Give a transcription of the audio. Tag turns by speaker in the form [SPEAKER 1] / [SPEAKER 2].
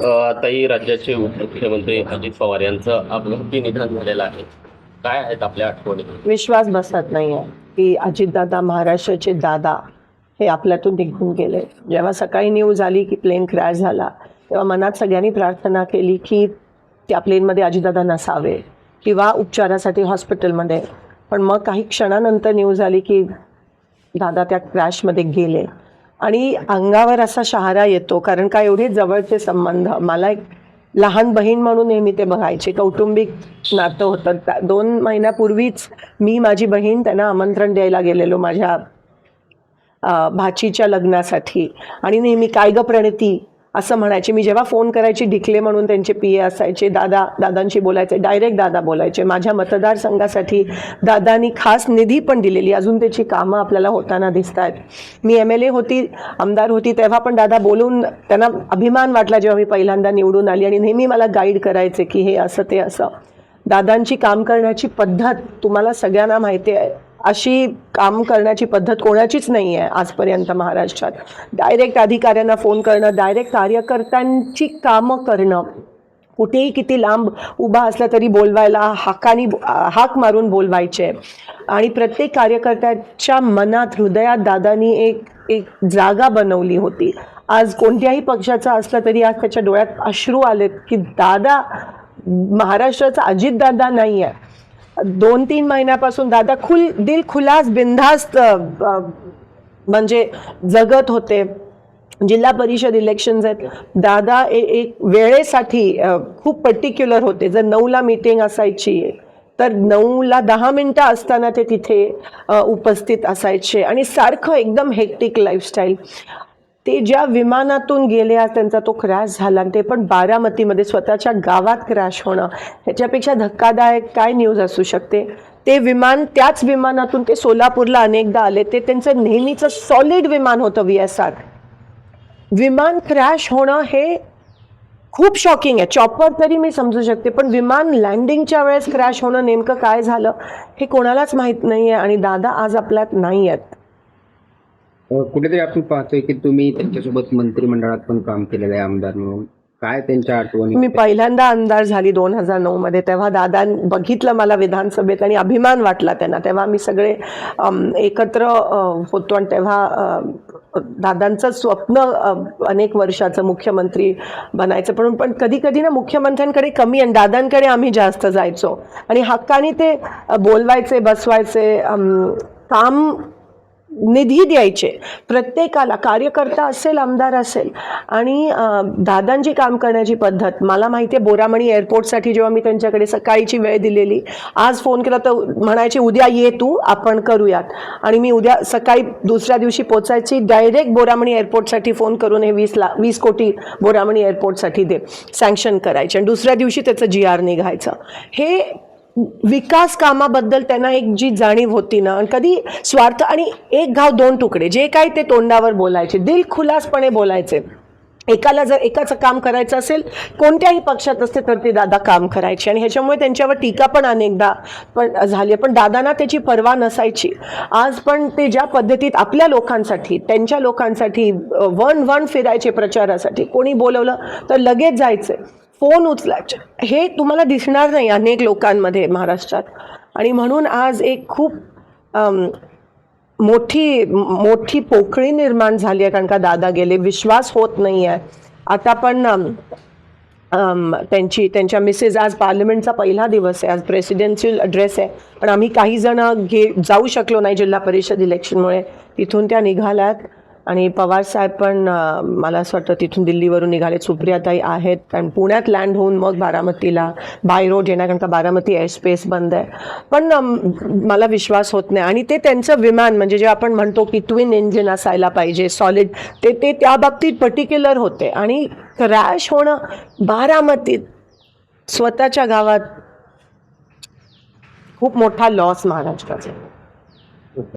[SPEAKER 1] आताही राज्याचे उपमुख्यमंत्री अजित पवार यांचं अपघाती निधन झालेलं आहे. काय आहेत आपल्या आठवणी?
[SPEAKER 2] विश्वास बसत नाही आहे की अजितदादा, महाराष्ट्राचे दादा हे आपल्यातून निघून गेले. जेव्हा सकाळी न्यूज आली की प्लेन क्रॅश झाला, तेव्हा मनात सगळ्यांनी प्रार्थना केली की त्या प्लेनमध्ये अजितदादा नसावे किंवा उपचारासाठी हॉस्पिटलमध्ये. पण मग काही क्षणानंतर न्यूज आली की दादा त्या क्रॅशमध्ये गेले आणि अंगावर असा शहारा येतो, कारण का एवढे जवळचे संबंध. मला एक लहान बहीण म्हणून नेहमी ते बघायचे, कौटुंबिक नातं होतं. 2 महिन्यापूर्वीच मी, माझी बहीण त्यांना आमंत्रण द्यायला गेलेलो माझ्या भाचीच्या लग्नासाठी. आणि नेहमी काय ग प्रणती असं म्हणायचे. मी जेव्हा फोन करायची, डिकले म्हणून त्यांचे पी ए असायचे, दादांशी बोलायचे, डायरेक्ट दादा बोलायचे. माझ्या मतदारसंघासाठी दादांनी खास निधी पण दिलेली, अजून त्याची कामं आपल्याला होताना दिसत आहेत. मी MLA होती, आमदार होती, तेव्हा पण दादा बोलून त्यांना अभिमान वाटला जेव्हा मी पहिल्यांदा निवडून आली. आणि नेहमी मला गाईड करायचे की हे असं ते असं. दादांची काम करण्याची पद्धत तुम्हाला सगळ्यांना माहिती आहे, अशी काम करण्याची पद्धत कोणाचीच नाही आहे आजपर्यंत महाराष्ट्रात. डायरेक्ट अधिकाऱ्यांना फोन करणं, डायरेक्ट कार्यकर्त्यांची कामं करणं, कुठेही किती लांब उभा असला तरी बोलवायला हाक मारून बोलवायचे. आणि प्रत्येक कार्यकर्त्याच्या मनात, हृदयात दादांनी एक जागा बनवली होती. आज कोणत्याही पक्षाचा असला तरी आज त्याच्या डोळ्यात अश्रू आलेत की दादा महाराष्ट्राचा अजितदादा नाही आहे. 2-3 महिन्यापासून दादा दिल खुलास बिनधास्त म्हणजे जगत होते. जिल्हा परिषद इलेक्शन्स आहेत, दादा एक वेळेसाठी खूप पर्टिक्युलर होते. जर 9ला मीटिंग असायची तर 9ला 10 मिनटं असताना ते तिथे उपस्थित असायचे. आणि सारखं एकदम हेक्टिक लाईफस्टाईल. ते ज्या विमानातून गेले, आज त्यांचा तो क्रॅश झाला, ते पण बारामतीमध्ये स्वतःच्या गावात क्रॅश होणं, ह्याच्यापेक्षा धक्कादायक काय न्यूज असू शकते. ते विमान, त्याच विमानातून ते सोलापूरला अनेकदा आले. ते त्यांचं नेहमीचं सॉलिड विमान होतं VSR. विमान क्रॅश होणं हे खूप शॉकिंग आहे. चॉपर तरी मी समजू शकते, पण विमान लँडिंगच्या वेळेस क्रॅश होणं, नेमकं काय झालं हे कोणालाच माहीत नाही आहे. आणि दादा आज आपल्यात नाही आहेत.
[SPEAKER 3] कुठेतरी आपण पाहतोय की तुम्ही त्यांच्यासोबत मंत्रिमंडळात पण काम केलेलं आहे आमदार म्हणून. काय त्यांच्या आठवणी?
[SPEAKER 2] मी पहिल्यांदा आमदार झाली 2009 मध्ये. तेव्हा दादा बघितलं मला विधानसभेत आणि अभिमान वाटला त्यांना. तेव्हा आम्ही सगळे एकत्र होतो. आणि तेव्हा दादांचं स्वप्न अनेक वर्षाचं मुख्यमंत्री बनायचं. पण कधी कधी ना मुख्यमंत्र्यांकडे कमी आणि दादांकडे आम्ही जास्त जायचो. आणि हक्काने ते बोलवायचे, बसवायचे, काम निधी द्यायचे प्रत्येकाला, कार्यकर्ता असेल, आमदार असेल. आणि दादांची काम करण्याची पद्धत मला माहिती आहे. बोरामणी एअरपोर्टसाठी जेव्हा मी त्यांच्याकडे सकाळीची वेळ दिलेली, आज फोन केला तर म्हणायचे उद्या ये तू, आपण करूयात. आणि मी उद्या सकाळी दुसऱ्या दिवशी पोचायची, डायरेक्ट बोरामणी एअरपोर्टसाठी फोन करून हे 20 कोटी बोरामणी एअरपोर्टसाठी दे, सँक्शन करायचे. आणि दुसऱ्या दिवशी त्याचं GR निघायचं. हे विकास कामाबद्दल त्यांना एक जी जाणीव होती ना, कधी स्वार्थ आणि एक घाव 2 तुकडे, जे काय ते तोंडावर बोलायचे, दिलखुलासपणे बोलायचे. एकाला जर एकाचं काम करायचं असेल, कोणत्याही पक्षात असते, तर ते दादा काम करायचे. आणि ह्याच्यामुळे त्यांच्यावर टीका पण अनेकदा पण झाली, पण दादांना त्याची पर्वा नसायची. आज पण ते ज्या पद्धतीत आपल्या लोकांसाठी, त्यांच्या लोकांसाठी वन फिरायचे प्रचारासाठी. कोणी बोलवलं तर लगेच जायचे, फोन उचलायचे. हे तुम्हाला दिसणार नाही अनेक लोकांमध्ये महाराष्ट्रात. आणि म्हणून आज एक खूप मोठी पोकळी निर्माण झाली आहे, कारण का दादा गेले. विश्वास होत नाही आहे. आता पण त्यांच्या मिसेस, आज पार्लमेंटचा पहिला दिवस आहे, आज प्रेसिडेन्शियल ॲड्रेस आहे, पण आम्ही काही जण जाऊ शकलो नाही जिल्हा परिषद इलेक्शनमुळे. तिथून त्या निघाल्यात. आणि पवार साहेब पण मला असं वाटतं तिथून दिल्लीवरून निघाले. सुप्रियाताई आहेत आणि पुण्यात लँड होऊन मग बारामतीला बाय रोड येणार, कारण का बारामती एअरस्पेस बंद आहे. पण मला विश्वास होत नाही. आणि ते त्यांचं विमान, म्हणजे जे आपण म्हणतो की ट्विन इंजिन असायला पाहिजे, सॉलिड, ते त्या बाबतीत पर्टिक्युलर होते. आणि क्रॅश होणं बारामतीत, स्वतःच्या गावात, खूप मोठा लॉस महाराष्ट्राचा.